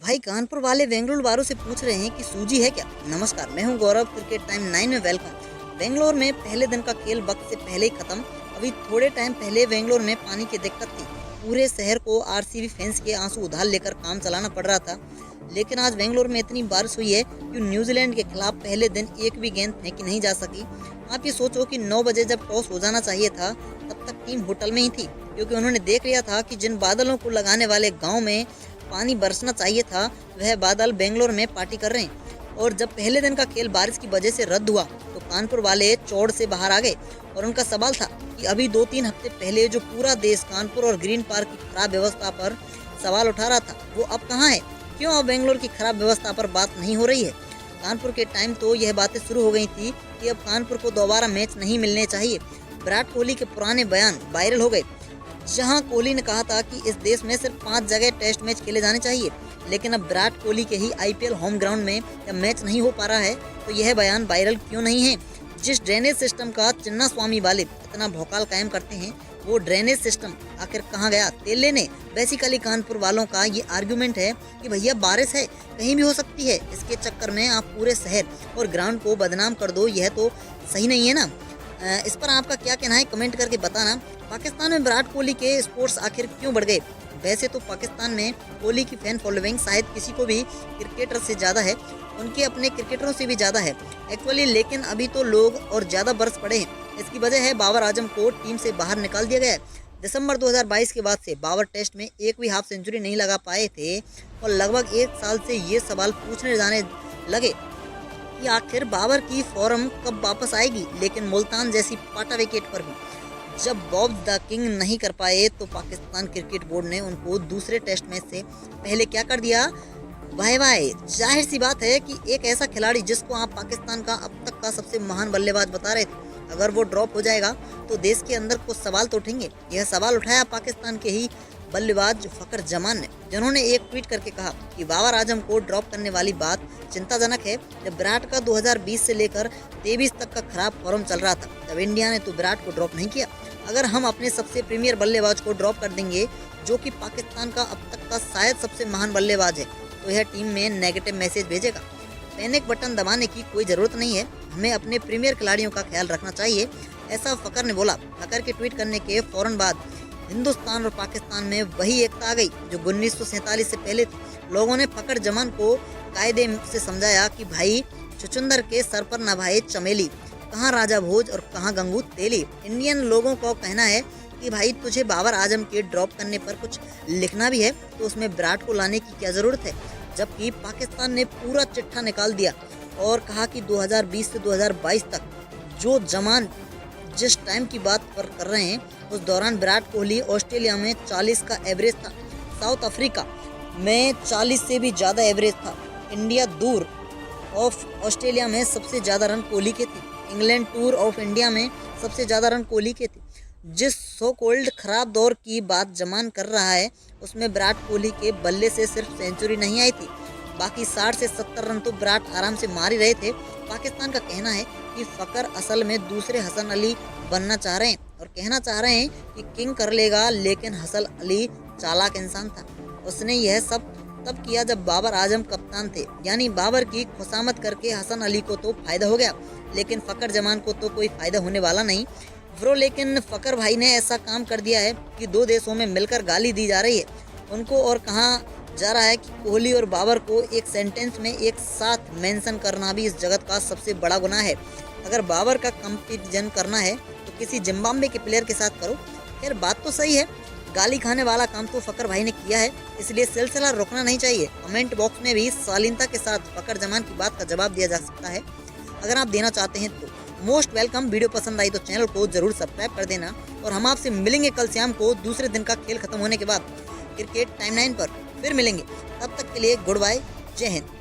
भाई कानपुर वाले बेंगलुरु वालों से पूछ रहे हैं कि सूजी है क्या। नमस्कार, मैं हूं गौरव, क्रिकेट टाइम 9 में वेलकम। बेंगलोर में पहले दिन का खेल वक्त से पहले ही खत्म। अभी थोड़े टाइम पहले बेंगलोर में पानी की दिक्कत थी। पूरे शहर को आरसीबी फैंस के आंसू उधार लेकर काम चलाना पड़ रहा था। लेकिन आज बेंगलोर में इतनी बारिश हुई है कि न्यूजीलैंड के खिलाफ पहले दिन एक भी गेंद फेंकी नहीं जा सकी। आप ये सोचो कि 9 बजे जब टॉस हो जाना चाहिए था तब तक टीम होटल में ही थी, क्योंकि उन्होंने देख लिया था कि जिन बादलों को लगाने वाले गांव में पानी बरसना चाहिए था वह बादल बेंगलोर में पार्टी कर रहे हैं। और जब पहले दिन का खेल बारिश की वजह से रद्द हुआ तो कानपुर वाले चौड़ से बाहर आ गए और उनका सवाल था कि अभी 2-3 हफ्ते पहले जो पूरा देश कानपुर और ग्रीन पार्क की खराब व्यवस्था पर सवाल उठा रहा था वो अब कहाँ है। क्यों अब बेंगलोर की खराब व्यवस्था पर बात नहीं हो रही है। कानपुर के टाइम तो यह बातें शुरू हो गई थी कि अब कानपुर को दोबारा मैच नहीं मिलने चाहिए। विराट कोहली के पुराने बयान वायरल हो गए, जहां कोहली ने कहा था कि इस देश में सिर्फ 5 जगह टेस्ट मैच खेले जाने चाहिए। लेकिन अब विराट कोहली के ही आईपीएल होम ग्राउंड में जब मैच नहीं हो पा रहा है तो यह बयान वायरल क्यों नहीं है। जिस ड्रेनेज सिस्टम का चिन्ना स्वामी वाले इतना भौकाल कायम करते हैं वो ड्रेनेज सिस्टम आखिर कहाँ गया तेल लेने। बेसिकली कानपुर वालों का ये आर्गुमेंट है कि भैया बारिश है, कहीं भी हो सकती है, इसके चक्कर में आप पूरे शहर और ग्राउंड को बदनाम कर दो, यह तो सही नहीं है ना। इस पर आपका क्या कहना है कमेंट करके बताना। पाकिस्तान में विराट कोहली के स्पोर्ट्स आखिर क्यों बढ़ गए। वैसे तो पाकिस्तान में कोहली की फैन फॉलोइंग शायद किसी को भी क्रिकेटर से ज़्यादा है, उनके अपने क्रिकेटरों से भी ज़्यादा है एक्चुअली। लेकिन अभी तो लोग और ज़्यादा बरस पड़े हैं। इसकी वजह है बाबर आजम को टीम से बाहर निकाल दिया गया है। दिसंबर 2022 के बाद से बाबर टेस्ट में एक भी हाफ सेंचुरी नहीं लगा पाए थे और लगभग 1 साल से ये सवाल पूछने जाने लगे कि आखिर बाबर की फॉर्म कब वापस आएगी। लेकिन मुल्तान जैसी पाटा विकेट पर भी जब बॉब द किंग नहीं कर पाए तो पाकिस्तान क्रिकेट बोर्ड ने उनको दूसरे टेस्ट मैच से पहले क्या कर दिया, बाय बाय। जाहिर सी बात है कि एक ऐसा खिलाड़ी जिसको आप पाकिस्तान का अब तक का सबसे महान बल्लेबाज बता रहे थे, अगर वो ड्रॉप हो जाएगा तो देश के अंदर कुछ सवाल तो उठेंगे। यह सवाल उठाया पाकिस्तान के ही बल्लेबाज फकर जमान ने, जिन्होंने एक ट्वीट करके कहा कि बाबर आजम को ड्रॉप करने वाली बात चिंताजनक है। जब विराट का 2020 से लेकर 23 तक का खराब फॉर्म चल रहा था तब इंडिया ने तो विराट को ड्रॉप नहीं किया। अगर हम अपने सबसे प्रीमियर बल्लेबाज को ड्रॉप कर देंगे जो कि पाकिस्तान का अब तक का शायद सबसे महान बल्लेबाज है तो यह टीम में नेगेटिव मैसेज भेजेगा। पैनिक बटन दबाने की कोई ज़रूरत नहीं है, हमें अपने प्रीमियर खिलाड़ियों का ख्याल रखना चाहिए, ऐसा फकर ने बोला। फकर के ट्वीट करने के फौरन बाद हिंदुस्तान और पाकिस्तान में वही एकता आ गई जो 1947 से पहले थी। लोगों ने फकर जमान को कायदे से समझाया कि भाई चुचुंदर के सर पर न भाई चमेली, कहाँ राजा भोज और कहाँ गंगू तेली। इंडियन लोगों को कहना है कि भाई तुझे बाबर आजम के ड्रॉप करने पर कुछ लिखना भी है तो उसमें विराट को लाने की क्या ज़रूरत है। जबकि पाकिस्तान ने पूरा चिट्ठा निकाल दिया और कहा कि 2020 से 2022 तक जो जमान जिस टाइम की बात कर रहे हैं उस दौरान विराट कोहली ऑस्ट्रेलिया में 40 का एवरेज था, साउथ अफ्रीका में 40 से भी ज़्यादा एवरेज था, इंडिया दूर ऑफ ऑस्ट्रेलिया में सबसे ज़्यादा रन कोहली के थे, इंग्लैंड टूर ऑफ इंडिया में सबसे ज़्यादा रन कोहली के थे। जिस सो कोल्ड खराब दौर की बात जमान कर रहा है उसमें विराट कोहली के बल्ले से सिर्फ सेंचुरी नहीं आई थी, बाकी 60 से 70 रन तो विराट आराम से मार ही रहे थे। पाकिस्तान का कहना है कि फकर असल में दूसरे हसन अली बनना चाह रहे हैं और कहना चाह रहे हैं कि किंग कर लेगा। लेकिन हसन अली चालाक इंसान था, उसने यह सब तब किया जब बाबर आजम कप्तान थे, यानी बाबर की खुशामद करके हसन अली को तो फायदा हो गया लेकिन फकर जमान को तो कोई फायदा होने वाला नहीं ब्रो। लेकिन फकर भाई ने ऐसा काम कर दिया है कि 2 देशों में मिलकर गाली दी जा रही है उनको और कहा जा रहा है कि कोहली और बाबर को एक सेंटेंस में एक साथ मेंशन करना भी इस जगत का सबसे बड़ा गुनाह है। अगर बाबर का कंपैरिजन करना है तो किसी जिम्बाब्वे के प्लेयर के साथ करो। खैर बात तो सही है, गाली खाने वाला काम तो फकर भाई ने किया है, इसलिए सिलसिला रोकना नहीं चाहिए। कमेंट बॉक्स में भी शालीनता के साथ फकर जमान की बात का जवाब दिया जा सकता है अगर आप देना चाहते हैं तो। Most welcome. वीडियो पसंद आई तो चैनल को जरूर सब्सक्राइब कर देना और हम आपसे मिलेंगे कल शाम को दूसरे दिन का खेल खत्म होने के बाद क्रिकेट टाइम 9 पर फिर मिलेंगे। तब तक के लिए गुड बाय, जय हिंद।